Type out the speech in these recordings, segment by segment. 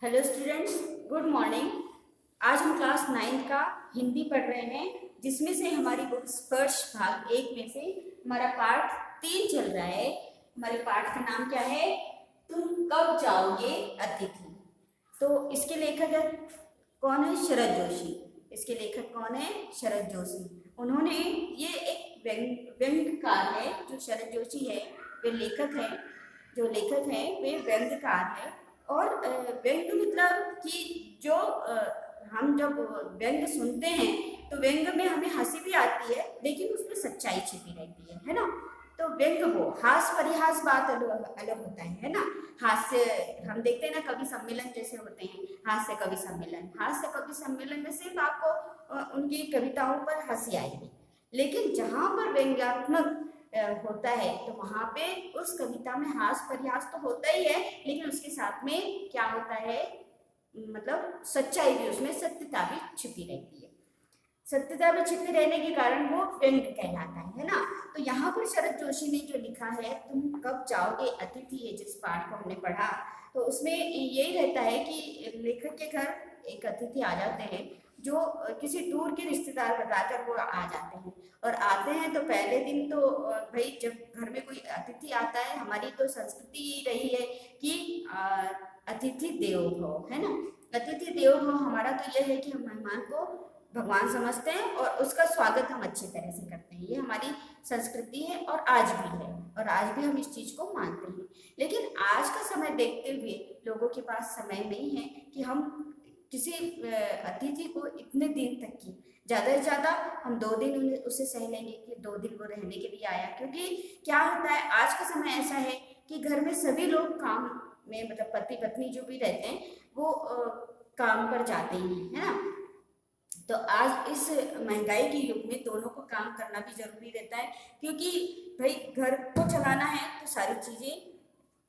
Hello students, good morning. आज हम class 9 का हिंदी पढ़ रहे हैं, जिसमें से हमारी बुक स्पर्श भाग 1 में से हमारा पाठ 3 चल रहा है। हमारे पाठ का नाम क्या है? तुम कब जाओगे अतिथि। तो इसके लेखक कौन है? शरद जोशी। इसके लेखक कौन है? शरद जोशी। उन्होंने ये एक व्यंग्यकार है। जो शरद जोशी है वे लेखक है। जो लेखक है वे व्यंग्यकार है। और व्यंग्य मतलब कि जो हम जब व्यंग्य सुनते हैं तो व्यंग्य में हमें हंसी भी आती है, लेकिन उसमें सच्चाई छिपी रहती है ना। तो व्यंग्य वो हास परिहास बात अलग अलग होता है ना। हास्य हम देखते हैं ना, कवि सम्मेलन जैसे होते हैं, हास्य कवि सम्मेलन। हास्य कवि सम्मेलन में सिर्फ आपको उनकी कविताओं पर हंसी आएगी, लेकिन जहाँ पर व्यंग्यात्मक होता है तो वहां पे उस कविता में हास परिहास तो होता ही है, लेकिन उसके साथ में क्या होता है, मतलब सच्चाई भी, उसमें सत्यता भी छिपी रहती है। सत्यता में छिपे रहने के कारण वो व्यंग्य कहलाता है ना। तो यहाँ पर शरद जोशी ने जो लिखा है, तुम कब जाओगे अतिथि, है जिस पाठ को हमने पढ़ा, तो उसमें यही रहता है कि लेखक के घर एक अतिथि आ जाते हैं, जो किसी दूर के रिश्तेदार बताकर वो आ जाते हैं। और आते हैं तो पहले दिन तो भाई, जब घर में कोई अतिथि आता है, हमारी तो संस्कृति यही रही है कि अतिथि देवो भव, है ना। अतिथि देवो भव हमारा तो यह है कि हम मेहमान को भगवान समझते हैं और उसका स्वागत हम अच्छी तरह से करते हैं। ये हमारी संस्कृति है और आज भी है, और आज भी हम इस चीज को मानते हैं। लेकिन आज का समय देखते हुए लोगों के पास समय नहीं है कि हम किसी अतिथि को इतने दिन तक की, ज्यादा से ज्यादा हम 2 दिन उससे सह लेंगे कि 2 दिन वो रहने के लिए आया। क्योंकि क्या होता है, आज का समय ऐसा है कि घर में सभी लोग काम में, मतलब पति पत्नी जो भी रहते हैं वो काम पर जाते ही हैं, है ना। तो आज इस महंगाई के युग में दोनों को काम करना भी जरूरी रहता है, क्योंकि भाई घर को चलाना है तो सारी चीजें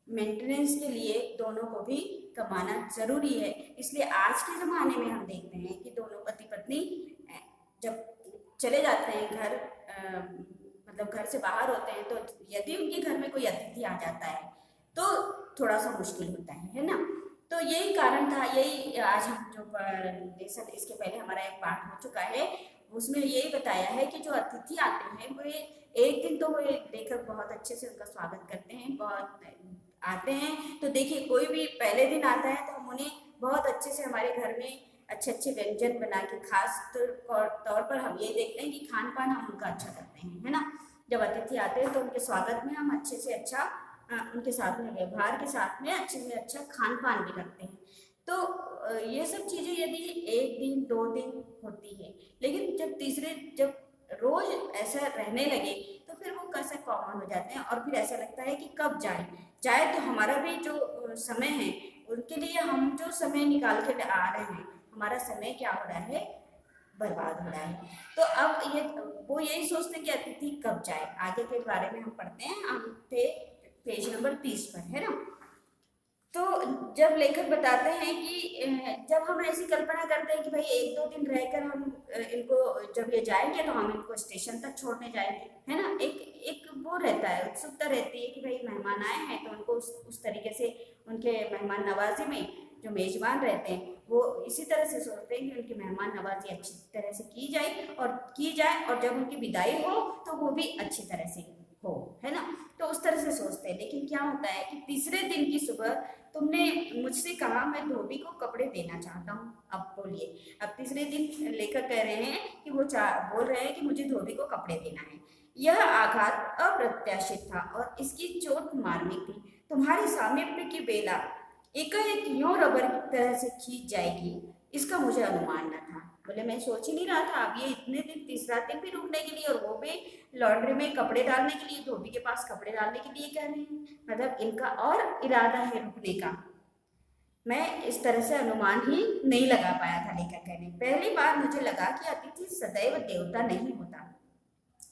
मेंटेनेंस के लिए दोनों को भी कमाना जरूरी है। इसलिए आज के ज़माने में हम देखते हैं कि दोनों पति पत्नी जब चले जाते हैं घर, मतलब घर से बाहर होते हैं, तो यदि उनके घर में कोई अतिथि आ जाता है तो थोड़ा सा मुश्किल होता है ना। तो यही कारण था, यही आज हम जो लेसन, इसके पहले हमारा एक पाठ हो चुका है, उसमें यही बताया है कि जो अतिथि आते हैं वो एक दिन तो वो लेखक बहुत अच्छे से उनका स्वागत करते हैं। बहुत आते हैं तो देखिए, कोई भी पहले दिन आता है तो हम उन्हें बहुत अच्छे से हमारे घर में अच्छे अच्छे व्यंजन बना के, खास तौर पर हम ये देखते हैं कि खान पान हम उनका अच्छा करते हैं, है ना। जब अतिथि आते हैं तो उनके स्वागत में हम अच्छे से अच्छा, उनके साथ में व्यवहार के साथ में अच्छे से अच्छा खान पान भी करते हैं। तो ये सब चीजें यदि 1 दिन 2 दिन होती है, लेकिन जब रोज ऐसा रहने लगे तो फिर वो कैसे कॉमन हो जाते हैं, और फिर ऐसा लगता है कि कब जाए जाए। तो हमारा भी जो समय है, उनके लिए हम जो समय निकाल के आ रहे हैं, हमारा समय क्या हो रहा है, बर्बाद हो रहा है। तो अब ये वो यही सोचते हैं कि अतिथि कब जाए। आगे के बारे में हम पढ़ते हैं, हम थे पेज नंबर 30 पर, है ना। तो जब लेखक बताते हैं कि जब हम ऐसी कल्पना करते हैं कि भाई 1-2 दिन रहकर हम इनको, जब ये जाएंगे तो हम इनको स्टेशन तक छोड़ने जाएंगे, है ना। एक एक वो रहता है, उत्सुकता रहती है कि भाई मेहमान आए हैं तो उनको उस तरीके से, उनके मेहमान नवाजी में जो मेजबान रहते हैं वो इसी तरह से सोचते हैं कि उनकी मेहमान नवाजी अच्छी तरह से की जाए, और जब उनकी विदाई हो तो वो भी अच्छी तरह से हो, है ना। तो उस तरह से सोचते हैं। लेकिन क्या होता है कि तीसरे दिन की सुबह तुमने मुझसे कहा मैं धोबी को कपड़े देना चाहता हूँ। अब बोलिए, अब तीसरे दिन लेखक कह रहे हैं कि वो बोल रहे हैं कि मुझे धोबी को कपड़े देना है। यह आघात अप्रत्याशित था और इसकी चोट मार्मिक थी। तुम्हारे सामीप्य की बेला एकाएक यूं रबर की तरह से खींच जाएगी, इसका मुझे अनुमान न था। बोले, मैं सोच ही नहीं रहा था। अब ये इतने दिन, तीसरा दिन भी रुकने के लिए, और वो भी लॉन्ड्री में कपड़े डालने के लिए, धोबी के पास कपड़े डालने के लिए कह रहे हैं। मतलब इनका और इरादा है रुकने का। मैं इस तरह से अनुमान ही नहीं लगा पाया था, लेखक कहने। पहली बार मुझे लगा कि अतिथि सदैव देवता नहीं होता,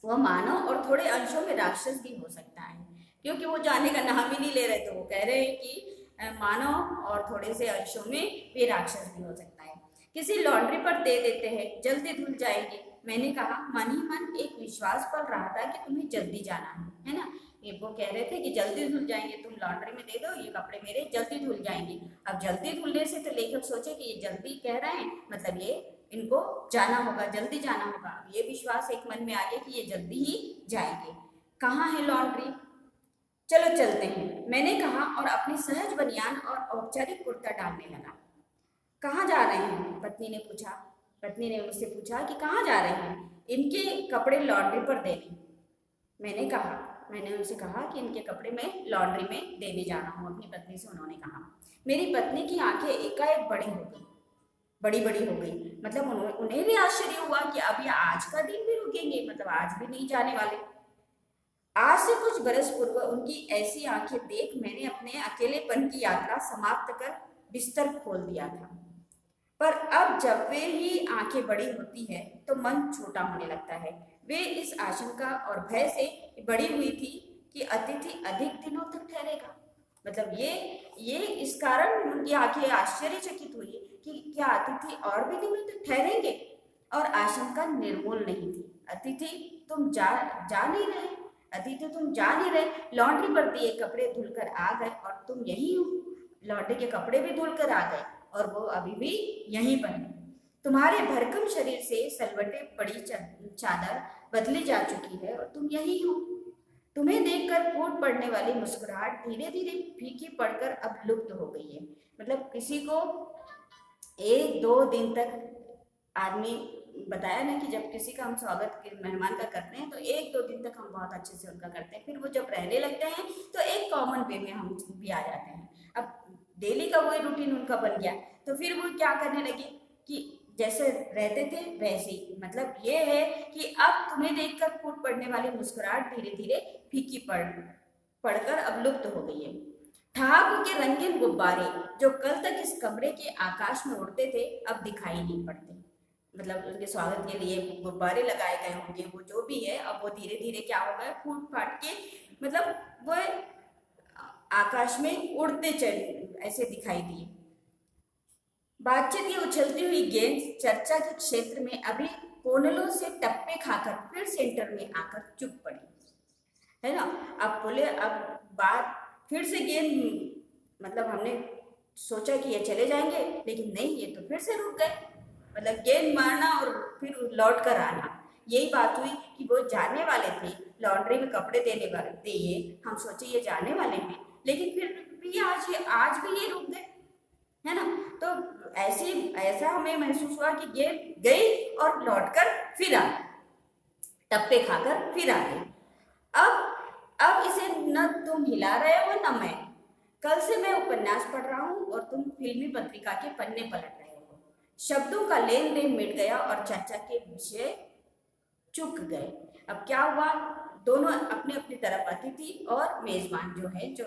वह मानव और थोड़े अंशों में राक्षस भी हो सकता है। क्योंकि वो जाने का नाम ही नहीं ले रहे, तो वो कह रहे हैं कि मानव और थोड़े से अंशों में भी राक्षस भी हो सकता है। किसी लॉन्ड्री पर दे देते हैं, जल्दी धुल जाएंगे। मैंने कहा, मन ही मन एक विश्वास पल रहा था कि तुम्हें जल्दी जाना है ना। ये वो कह रहे थे कि जल्दी धुल जाएंगे, तुम लॉन्ड्री में दे दो, ये कपड़े मेरे जल्दी धुल जाएंगे। अब जल्दी धुलने से तो लेखक सोचे कि ये जल्दी कह रहे हैं, मतलब ये इनको जाना होगा, जल्दी जाना होगा। अब ये विश्वास एक मन में आ गया कि ये जल्दी ही जाएंगे। कहाँ है लॉन्ड्री, चलो चलते हैं, मैंने कहा और अपनी सहज बनियान और औपचारिक कुर्ता डालने लगा। कहाँ जा रहे हैं, पत्नी ने पूछा। पत्नी ने मुझसे पूछा कि कहाँ जा रहे हैं, इनके कपड़े लॉन्ड्री पर देने। मैंने उनसे कहा कि इनके कपड़े मैं लॉन्ड्री में देने जा रहा हूँ, अपनी पत्नी से उन्होंने कहा। मेरी पत्नी की आंखें एकाएक बड़ी हो गई, बड़ी हो गई। मतलब उन्हें भी आश्चर्य हुआ कि अब ये आज का दिन भी रुकेंगे, मतलब आज भी नहीं जाने वाले। आज से कुछ बरस पूर्व उनकी ऐसी आंखें देख मैंने अपने अकेलेपन की यात्रा समाप्त कर बिस्तर खोल दिया था। पर अब जब वे ही आंखें बड़ी होती है तो मन छोटा होने लगता है। वे इस आशंका और भय से बड़ी हुई थी कि अतिथि अधिक दिनों तक ठहरेगा। मतलब ये इस कारण उनकी आंखें आश्चर्यचकित हुई कि क्या अतिथि और भी दिनों तक ठहरेंगे। और आशंका निर्मूल नहीं थी। अतिथि तुम जा नहीं रहे, लॉन्ड्री पर दिए कपड़े धुलकर आ गए और तुम यही हो। लॉन्ड्री के कपड़े भी धुलकर आ गए और वो अभी भी यहीं पर है। तुम्हारे भरकम शरीर से सलवटे पड़ी चादर बदली जा चुकी है और तुम यही हो। तुम्हें देखकर फूट पड़ने वाली मुस्कुराहट धीरे धीरे फीकी पड़कर अब लुप्त हो गई है। मतलब किसी को 1-2 दिन तक, आदमी बताया ना कि जब किसी का हम स्वागत मेहमान का करते हैं तो 1-2 दिन तक हम बहुत अच्छे से उनका करते हैं, फिर वो जब रहने लगते हैं तो एक कॉमन वे में हम भी आ जाते हैं। अब डेली का वही रूटीन उनका बन गया, तो फिर वो क्या करने लगे कि जैसे रहते थे वैसे ही। मतलब ये है कि अब तुम्हें देखकर फूट पड़ने वाली मुस्कुराहट धीरे धीरे फीकी पड़कर अब लुप्त हो गई है। ठहाकों के रंगीन गुब्बारे जो कल तक इस कमरे के आकाश में उड़ते थे अब दिखाई नहीं पड़ते। मतलब उनके स्वागत के लिए गुब्बारे लगाए गए होंगे, वो जो भी है, अब वो धीरे धीरे क्या हो गए, फूट फाट के, मतलब वो आकाश में उड़ते चले ऐसे दिखाई दिए। बातचीत की उछलती हुई गेंद चर्चा के क्षेत्र में अभी कोनलों से टप्पे खाकर फिर सेंटर में आकर चुप पड़ी, है ना। अब बोले, अब बात फिर से गेंद, मतलब हमने सोचा कि ये चले जाएंगे, लेकिन नहीं, ये तो फिर से रुक गए। मतलब गेंद मारना और फिर लौट कर आना, यही बात हुई कि वो जाने वाले थे लॉन्ड्री में कपड़े देने वाले थे। ये हम सोचे ये जाने वाले हैं, लेकिन फिर भी आज भी ये रुक गए, है ना। तो ऐसा हमें महसूस हुआ कि ये गई और लौटकर फिर आ, टप्पे खाकर फिर आ गई। अब इसे न तुम हिला रहे हो न मैं। कल से मैं उपन्यास पढ़ रहा हूँ और तुम फिल्मी पत्रिका के पन्ने पलट रहे हो। शब्दों का लेन देन मिट गया और चर्चा के विषय चुक गए। अब क्या हुआ, दोनों अपने अपनी तरफ, अतिथि और मेजबान जो है, जो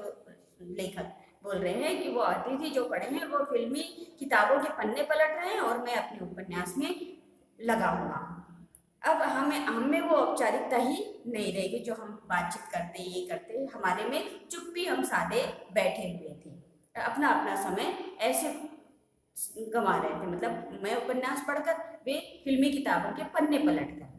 लेखक बोल रहे हैं कि वो अतिथि जो पढ़े हैं वो फिल्मी किताबों के पन्ने पलट रहे हैं और मैं अपने उपन्यास में लगा हुआ। अब हमें वो औपचारिकता ही नहीं रहेगी जो हम बातचीत करते ये करते, हमारे में चुप्पी, हम सादे बैठे हुए थे, अपना अपना समय ऐसे गंवा रहे थे। मतलब मैं उपन्यास पढ़कर, वे फिल्मी किताबों के पन्ने पलट कर।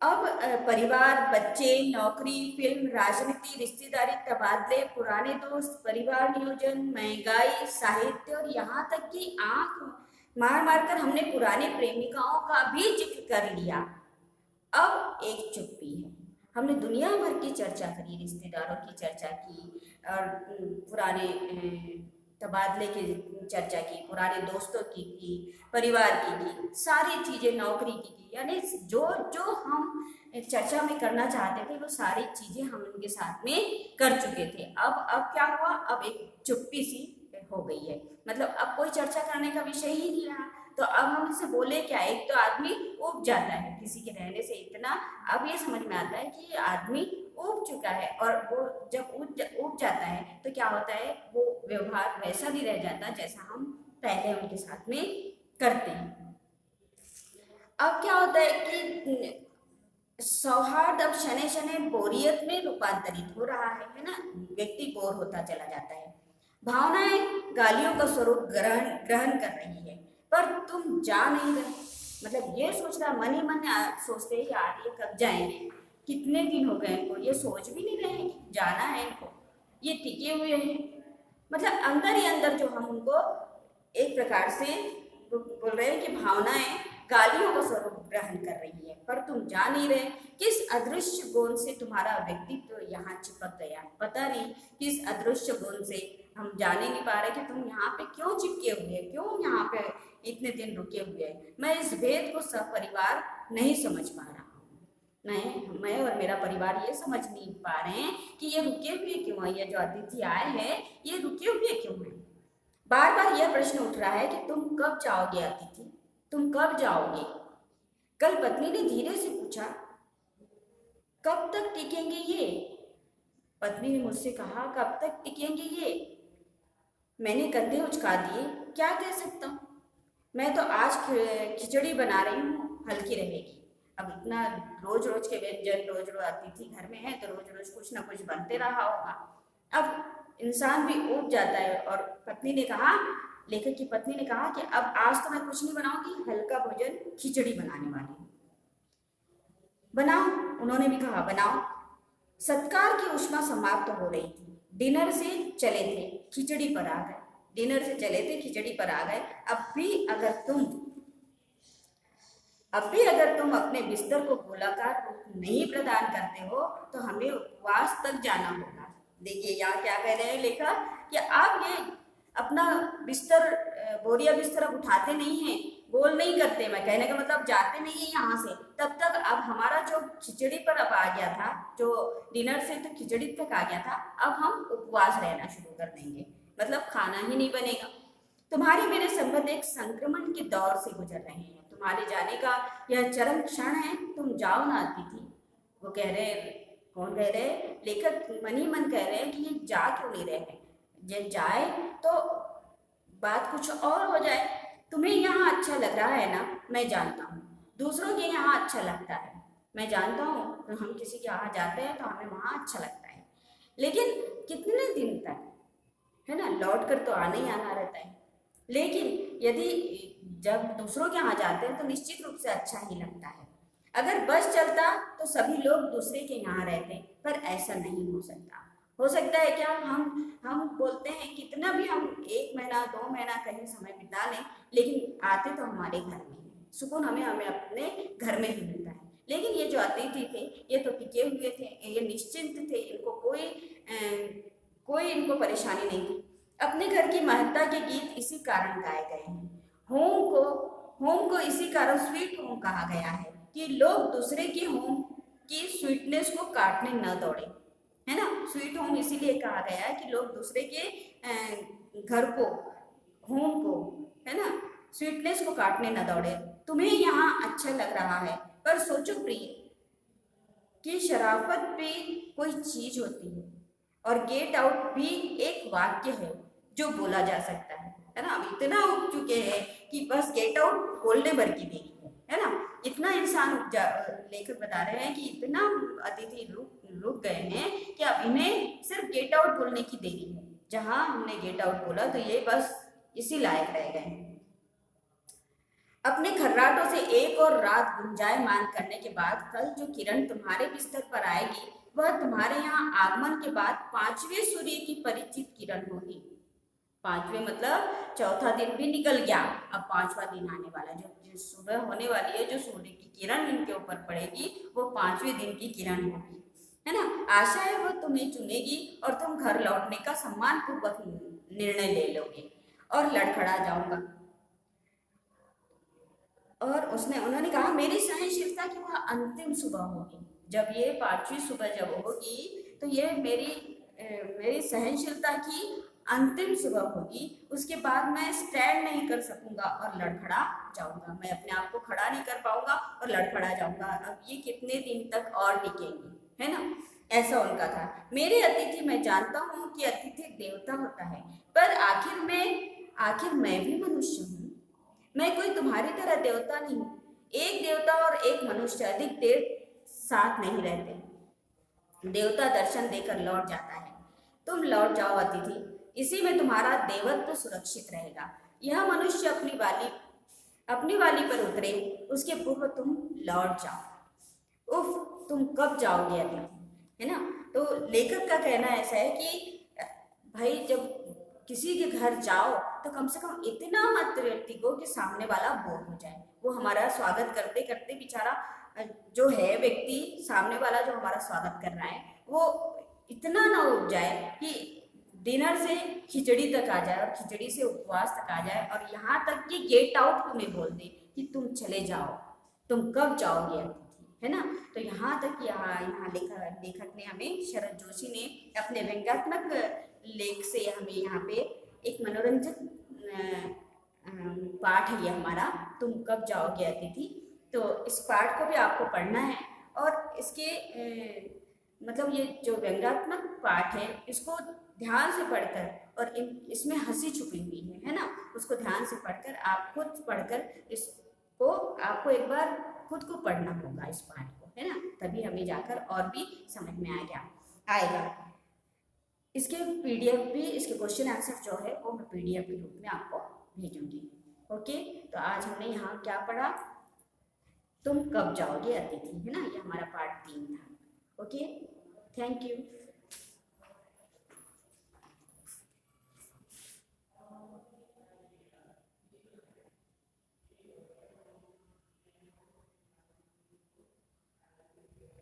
अब परिवार, बच्चे, नौकरी, फिल्म, राजनीति, रिश्तेदारी, तबादले, पुराने दोस्त, परिवार नियोजन, महंगाई, साहित्य और यहाँ तक कि आंख मार मार कर हमने पुराने प्रेमिकाओं का भी जिक्र कर लिया। अब एक चुप्पी है। हमने दुनिया भर की चर्चा करी, रिश्तेदारों की चर्चा की और पुराने तबादले की चर्चा की, पुराने दोस्तों की, परिवार की, सारी चीज़ें, नौकरी की, यानी जो जो हम चर्चा में करना चाहते थे वो सारी चीज़ें हम उनके साथ में कर चुके थे। अब क्या हुआ, अब एक चुप्पी सी हो गई है। मतलब अब कोई चर्चा करने का विषय ही नहीं रहा। तो अब हम इसे बोले क्या, एक तो आदमी ऊब जाता है किसी के रहने से इतना, अब ये समझ में आता है कि आदमी ऊब चुका है, और वो जब ऊब जाता है तो क्या होता है, वो व्यवहार वैसा भी रह जाता जैसा हम पहले उनके साथ में करते हैं। अब क्या होता है कि सौहार्द अब शनै शनै बोरियत में रूपांतरित हो रहा है ना। व्यक्ति बोर होता चला जाता है। भावनाएं गालियों का स्वरूप ग्रहण कर रही है, पर तुम जा नहीं रहे। मतलब ये सोच रहा, मन ही मन सोचते हैं यार ये कब जाएंगे, कितने दिन हो गए इनको, ये सोच भी नहीं रहे हैं कि जाना है इनको, ये टिके हुए हैं। मतलब अंदर ही अंदर जो हम उनको एक प्रकार से बोल रहे हैं कि भावनाएं गालियों का स्वरूप ग्रहण कर रही है, पर तुम जान नहीं रहे किस अदृश्य गुण से तुम्हारा व्यक्तित्व तो यहाँ चिपक गया। पता नहीं किस अदृश्य गुण से, हम जाने नहीं पा रहे कि तुम यहाँ पे क्यों चिपके हुए, क्यों यहाँ पे इतने दिन रुके हुए। मैं इस भेद को सपरिवार नहीं समझ पा रहा हूँ। मैं और मेरा परिवार ये समझ नहीं पा रहे हैं कि ये रुके हुए क्यों है, ये जो अतिथि आए हैं ये रुके हुए क्यों हैं। बार बार यह प्रश्न उठ रहा है कि तुम कब जाओगे अतिथि, तुम कब जाओगे। कल पत्नी ने धीरे से पूछा, कब तक टिकेंगे ये। पत्नी ने मुझसे कहा, कब तक टिकेंगे ये। मैंने कंधे उचका दिए, क्या कह सकता हूँ। मैं तो आज खिचड़ी बना रही हूँ, हल्की रहेगी। अब इतना रोज रोज के व्यंजन, रोज रोज अतिथि घर में है तो रोज रोज कुछ ना कुछ बनते रहा होगा। अब इंसान भी ऊब जाता है। और पत्नी ने कहा, लेखक की पत्नी ने कहा कि अब आज तो मैं कुछ नहीं बनाऊंगी, हल्का भोजन खिचड़ी बनाने वाली हूँ। बनाओ, उन्होंने भी कहा बनाओ। सत्कार की उष्मा समाप्त हो रही थी। डिनर से चले थे, खिचड़ी पर आ गए। डिनर से चले थे, खिचड़ी पर आ गए। अब भी अगर तुम अपने बिस्तर को गोलाकार रूप नहीं प्रदान करते हो तो हमें उपवास तक जाना होगा। देखिए यहाँ क्या कह रहे हैं लेखक कि आप ये अपना बिस्तर, बोरिया बिस्तर अब उठाते नहीं हैं, गोल नहीं करते। मैं कहने का मतलब जाते नहीं है यहाँ से। तब तक अब हमारा जो खिचड़ी पर अब आ गया था, जो डिनर से तो खिचड़ी तक आ गया था, अब हम उपवास रहना शुरू कर देंगे, मतलब खाना ही नहीं बनेगा। तुम्हारे मेरे संबंध एक संक्रमण के दौर से गुजर रहे हैं। तुम्हारे जाने का यह चरम क्षण है, तुम जाओ ना अतिथि। वो कह रहे हैं, कौन कह रहे हैं, लेखक मन ही मन कह रहे हैं कि ये जा क्यों नहीं रहे हैं। जब जाए तो बात कुछ और हो जाए। तुम्हें यहाँ अच्छा लग रहा है ना, मैं जानता हूँ। दूसरों के यहाँ अच्छा लगता है, मैं जानता हूँ। तो हम किसी के यहाँ जाते हैं तो हमें वहाँ अच्छा लगता है, लेकिन कितने दिन तक, है ना, लौट कर तो आना ही आना रहता है। लेकिन यदि जब दूसरों के यहाँ जाते हैं तो निश्चित रूप से अच्छा ही लगता है। अगर बस चलता तो सभी लोग दूसरे के यहाँ रहते, पर ऐसा नहीं हो सकता। हो सकता है क्या, हम बोलते हैं कितना भी हम 1 महीना 2 महीना कहीं समय बिता लें, लेकिन आते तो हमारे घर में ही, सुकून हमें अपने घर में ही मिलता है। लेकिन ये जो अतिथि थे ये तो टिके हुए थे, ये निश्चिंत थे, इनको कोई इनको परेशानी नहीं थी। अपने घर की महत्ता के गीत इसी कारण गाए गए हैं। होम को इसी कारण स्वीट होम कहा गया है कि लोग दूसरे के होम की स्वीटनेस को काटने न दौड़े, है ना। स्वीट होम इसीलिए कहा गया है कि लोग दूसरे के घर को, होम को, है ना, स्वीटनेस को काटने न दौड़े। तुम्हें यहाँ अच्छा लग रहा है, पर सोचो प्रिय कि शराफत भी कोई चीज होती है और गेट आउट भी एक वाक्य है जो बोला जा सकता है ना। अब इतना उग चुके हैं कि बस गेट आउट बोलने भर की देरी है ना। इतना इंसान लेखक बता रहे हैं कि इतना अतिथि रुक गए हैं कि अब इन्हें सिर्फ गेट आउट बोलने की देरी है। जहां हमने गेट आउट बोला तो ये बस इसी लायक रह गए हैं। अपने खर्राटों से एक और रात गुंजायमान करने के बाद कल जो किरण तुम्हारे बिस्तर पर आएगी वह तुम्हारे यहाँ आगमन के बाद 5वें सूर्य की परिचित किरण होगी। 5वें मतलब चौथा दिन भी निकल गया, अब 5वां दिन आने वाला, जो सुबह होने वाली है, जो सूर्य की किरण इनके ऊपर पड़ेगी वो 5वें दिन की किरण होगी, है ना। आशा है वो तुम्हें चुनेगी और तुम घर लौटने का सम्मान पूर्वक निर्णय ले लोगे। और लड़खड़ा जाऊंगा। और उन्होंने कहा, मेरी सहनशीलता की वह अंतिम सुबह होगी। जब ये 5वीं सुबह जब होगी तो ये मेरी सहनशीलता की अंतिम सुबह होगी। उसके बाद मैं स्टैंड नहीं कर सकूंगा और लड़खड़ा जाऊंगा। मैं अपने आप को खड़ा नहीं कर पाऊंगा और लड़खड़ा जाऊंगा। अब ये कितने दिन तक और टिकेंगे, है ना। ऐसा उनका था। मेरे अतिथि, मैं जानता हूँ कि अतिथि देवता होता है, पर आखिर मैं भी मनुष्य हूँ। मैं कोई तुम्हारी तरह देवता नहीं। एक देवता और एक मनुष्य अधिक देर साथ नहीं रहते। देवता दर्शन देकर लौट जाता है। तुम लौट जाओ अतिथि, इसी में तुम्हारा देवत्व सुरक्षित रहेगा। यह मनुष्य अपनी वाली पर उतरे उसके पूर्व तुम लौट जाओ। उफ, तुम कब जाओगे अतिथि, है ना। तो लेखक का कहना ऐसा है कि भाई जब किसी के घर जाओ तो कम से कम इतना मत टिको कि सामने वाला बोर हो जाए। वो हमारा स्वागत करते करते बेचारा जो है व्यक्ति, सामने वाला जो हमारा स्वागत कर रहा है, वो इतना ना उब जाए कि डिनर से खिचड़ी तक आ जाए और खिचड़ी से उपवास तक आ जाए और यहाँ तक कि गेट आउट तुम्हें बोल दे कि तुम चले जाओ, तुम कब जाओगे अतिथि, है ना। तो यहाँ तक यहाँ यहाँ लेखक ने हमें, शरद जोशी ने अपने व्यंग्यात्मक लेख से हमें यहाँ पे एक मनोरंजक पाठ है ये हमारा, तुम कब जाओगे अतिथि। तो इस पाठ को भी आपको पढ़ना है और इसके मतलब ये जो व्यंग्यात्मक पाठ है इसको ध्यान से पढ़कर, और इसमें हंसी छुपी हुई है ना, उसको ध्यान से पढ़कर आप खुद पढ़कर इसको आपको एक बार खुद को पढ़ना होगा इस पाठ को, है ना, तभी हमें जाकर और भी समझ में आएगा। इसके पीडीएफ भी, इसके क्वेश्चन आंसर जो है वो मैं पीडीएफ के रूप में आपको भेजूंगी। ओके, तो आज हमने यहाँ क्या पढ़ा, तुम कब जाओगे अतिथि, है ना, ये हमारा पार्ट 3 था। Okay, thank you.